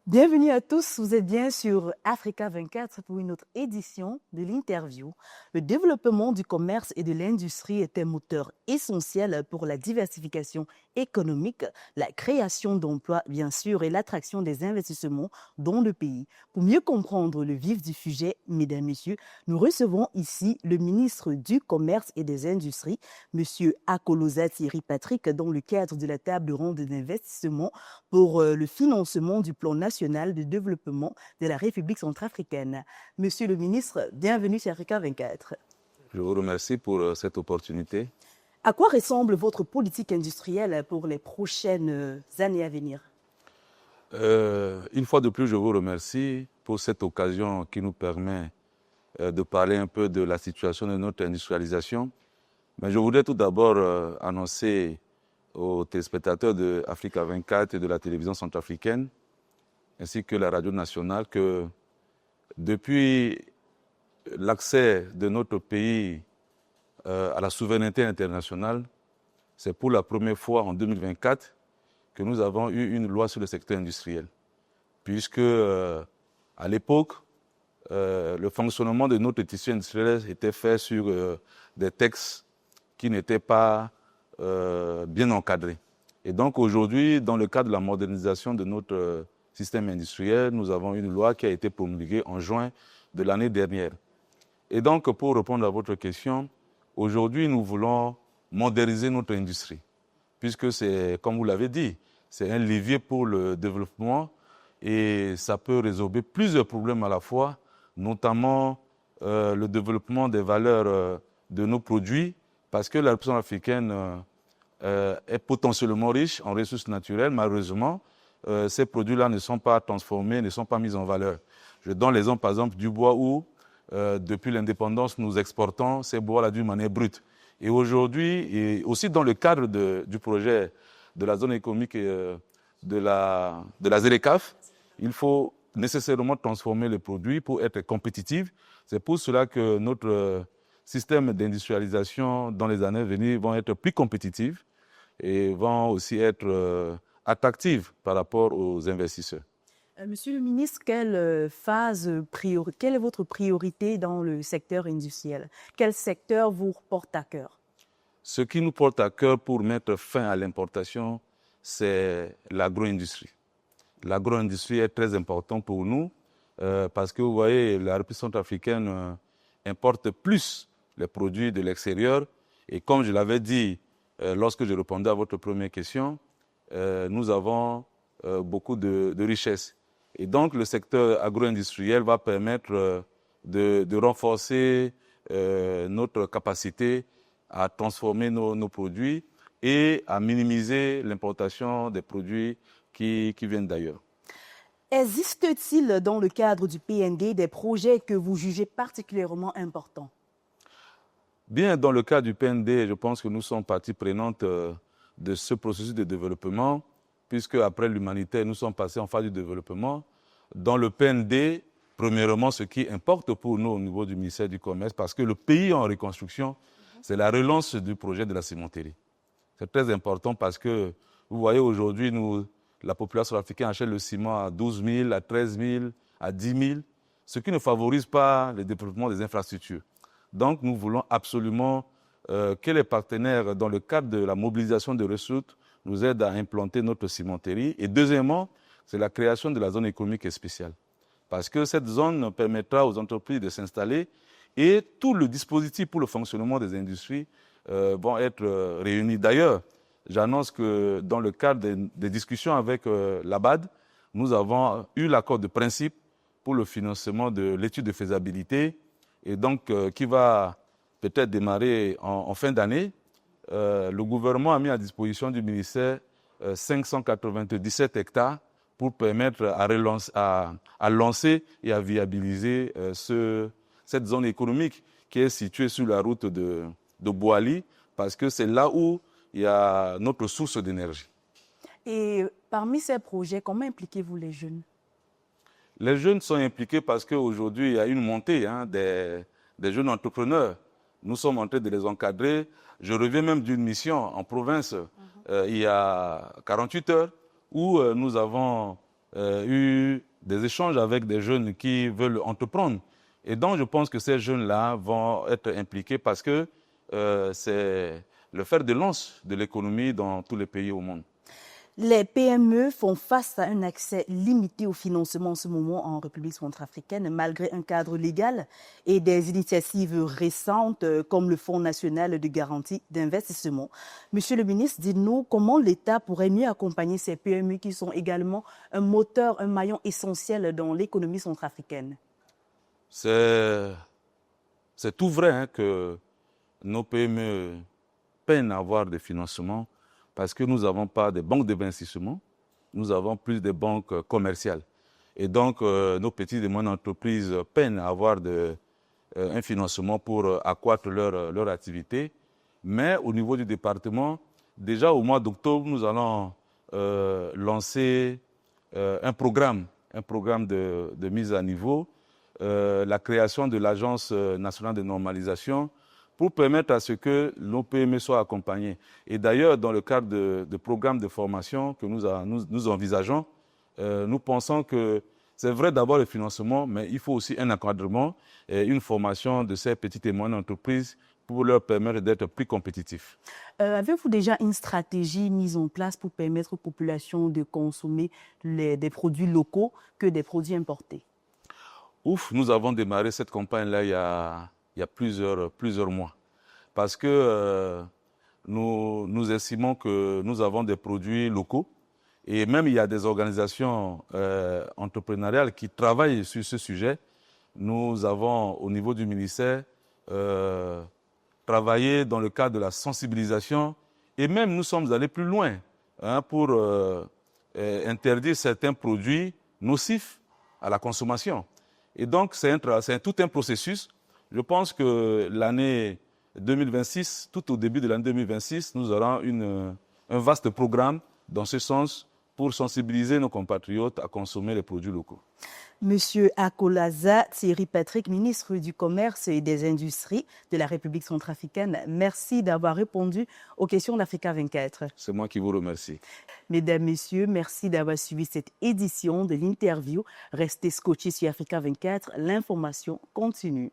Bienvenue à tous, vous êtes bien sur Africa 24 pour une autre édition de l'interview. Le développement du commerce et de l'industrie est un moteur essentiel pour la diversification économique, la création d'emplois bien sûr et l'attraction des investissements dans le pays. Pour mieux comprendre le vif du sujet, mesdames, messieurs, nous recevons ici le ministre du Commerce et des Industries, M. Akoloza Thierry Patrick, dans le cadre de la table ronde d'investissement pour le financement du plan national de développement de la République centrafricaine. Monsieur le ministre, bienvenue sur Africa 24. Je vous remercie pour cette opportunité. À quoi ressemble votre politique industrielle pour les prochaines années à venir? Une fois de plus, je vous remercie pour cette occasion qui nous permet de parler un peu de la situation de notre industrialisation. Mais je voudrais tout d'abord annoncer aux téléspectateurs de Africa 24 et de la télévision centrafricaine, ainsi que la radio nationale, que depuis l'accès de notre pays à la souveraineté internationale, c'est pour la première fois en 2024 que nous avons eu une loi sur le secteur industriel. Puisque, à l'époque, le fonctionnement de notre tissu industriel était fait sur des textes qui n'étaient pas bien encadrés. Et donc aujourd'hui, dans le cadre de la modernisation de notre système industriel, nous avons une loi qui a été promulguée en juin de l'année dernière. Et donc, pour répondre à votre question, aujourd'hui, nous voulons moderniser notre industrie, puisque c'est, comme vous l'avez dit, c'est un levier pour le développement et ça peut résoudre plusieurs problèmes à la fois, notamment le développement des valeurs de nos produits, parce que la République africaine est potentiellement riche en ressources naturelles. Malheureusement, ces produits-là ne sont pas transformés, ne sont pas mis en valeur. Je donne l'exemple, par exemple, du bois où, depuis l'indépendance, nous exportons ces bois-là d'une manière brute. Et aujourd'hui, et aussi dans le cadre du projet de la zone économique et de la ZLECAf, il faut nécessairement transformer les produits pour être compétitifs. C'est pour cela que notre système d'industrialisation dans les années à venir vont être plus compétitifs et vont aussi être attractifs par rapport aux investisseurs. Monsieur le ministre, quelle est votre priorité dans le secteur industriel? Quel secteur vous porte à cœur? Ce qui nous porte à cœur pour mettre fin à l'importation, c'est l'agro-industrie. L'agro-industrie est très importante pour nous parce que vous voyez, la République centrafricaine importe plus les produits de l'extérieur. Et comme je l'avais dit lorsque je répondais à votre première question, nous avons beaucoup de richesses. Et donc, le secteur agro-industriel va permettre de renforcer notre capacité à transformer nos produits et à minimiser l'importation des produits qui viennent d'ailleurs. Existe-t-il dans le cadre du PND des projets que vous jugez particulièrement importants? Bien, dans le cas du PND, je pense que nous sommes partie prenante de ce processus de développement, puisque après l'humanitaire, nous sommes passés en phase du développement. Dans le PND, premièrement, ce qui importe pour nous au niveau du ministère du Commerce, parce que le pays en reconstruction, c'est la relance du projet de la cimenterie. C'est très important parce que, vous voyez, aujourd'hui, la population africaine achète le ciment à 12 000, à 13 000, à 10 000, ce qui ne favorise pas le développement des infrastructures. Donc, nous voulons absolument que les partenaires, dans le cadre de la mobilisation de ressources, nous aident à implanter notre cimenterie. Et deuxièmement, c'est la création de la zone économique spéciale. Parce que cette zone permettra aux entreprises de s'installer et tout le dispositif pour le fonctionnement des industries vont être réunis. D'ailleurs, j'annonce que dans le cadre des discussions avec l'ABAD, nous avons eu l'accord de principe pour le financement de l'étude de faisabilité et donc qui va peut-être démarrer en fin d'année. Le gouvernement a mis à disposition du ministère 597 hectares pour permettre à lancer et à viabiliser cette zone économique qui est située sur la route de Boali, parce que c'est là où il y a notre source d'énergie. Et parmi ces projets, comment impliquez-vous les jeunes? Les jeunes sont impliqués parce qu'aujourd'hui, il y a une montée des jeunes entrepreneurs. Nous sommes en train de les encadrer. Je reviens même d'une mission en province il y a 48 heures où nous avons eu des échanges avec des jeunes qui veulent entreprendre. Et donc, je pense que ces jeunes-là vont être impliqués parce que c'est le fer de lance de l'économie dans tous les pays au monde. Les PME font face à un accès limité au financement en ce moment en République centrafricaine, malgré un cadre légal et des initiatives récentes comme le Fonds national de garantie d'investissement. Monsieur le ministre, dites-nous comment l'État pourrait mieux accompagner ces PME qui sont également un moteur, un maillon essentiel dans l'économie centrafricaine. C'est tout vrai hein, que nos PME peinent à avoir des financements parce que nous n'avons pas de banques d'investissement, nous avons plus de banques commerciales. Et donc, nos petites et moyennes entreprises peinent à avoir un financement pour accroître leur activité. Mais au niveau du département, déjà au mois d'octobre, nous allons lancer un programme de mise à niveau, la création de l'Agence nationale de normalisation, pour permettre à ce que nos PME soient accompagnés. Et d'ailleurs, dans le cadre de programmes de formation que nous envisageons, nous pensons que c'est vrai d'avoir le financement, mais il faut aussi un encadrement et une formation de ces petites et moyennes entreprises pour leur permettre d'être plus compétitifs. Avez-vous déjà une stratégie mise en place pour permettre aux populations de consommer des produits locaux que des produits importés? Nous avons démarré cette campagne-là il y a plusieurs mois. Parce que nous estimons que nous avons des produits locaux et même il y a des organisations entrepreneuriales qui travaillent sur ce sujet. Nous avons au niveau du ministère travaillé dans le cadre de la sensibilisation et même nous sommes allés plus loin pour interdire certains produits nocifs à la consommation. Et donc c'est tout un processus. Je pense que l'année 2026, tout au début de l'année 2026, nous aurons un vaste programme dans ce sens pour sensibiliser nos compatriotes à consommer les produits locaux. Monsieur Akolaza Thierry Patrick, ministre du Commerce et des Industries de la République centrafricaine, merci d'avoir répondu aux questions d'Africa 24. C'est moi qui vous remercie. Mesdames, Messieurs, merci d'avoir suivi cette édition de l'interview. Restez scotchés sur Africa 24, l'information continue.